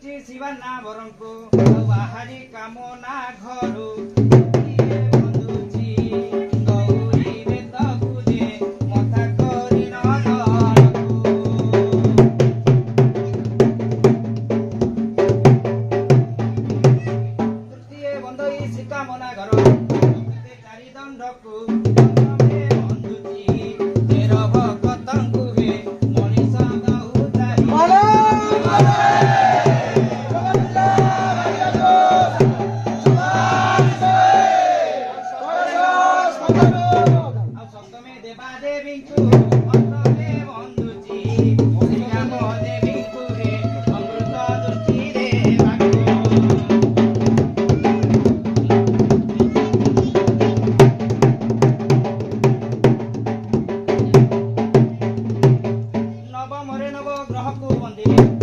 ବନ୍ଦୁଛି ଶିବାନା ବରଙ୍କୁ ବାହାରି କାମନା ଘରୁ କିଏ ବନ୍ଦୁଛି ଗୌରୀରେ ତକୁ ଯେ ମଥା କରି ତୃତୀୟ ବନ୍ଦଇ ଶିକାମନା ଘର ଚାରି ଦଣ୍ଡକୁ नवमरे नव ग्रह को बंदे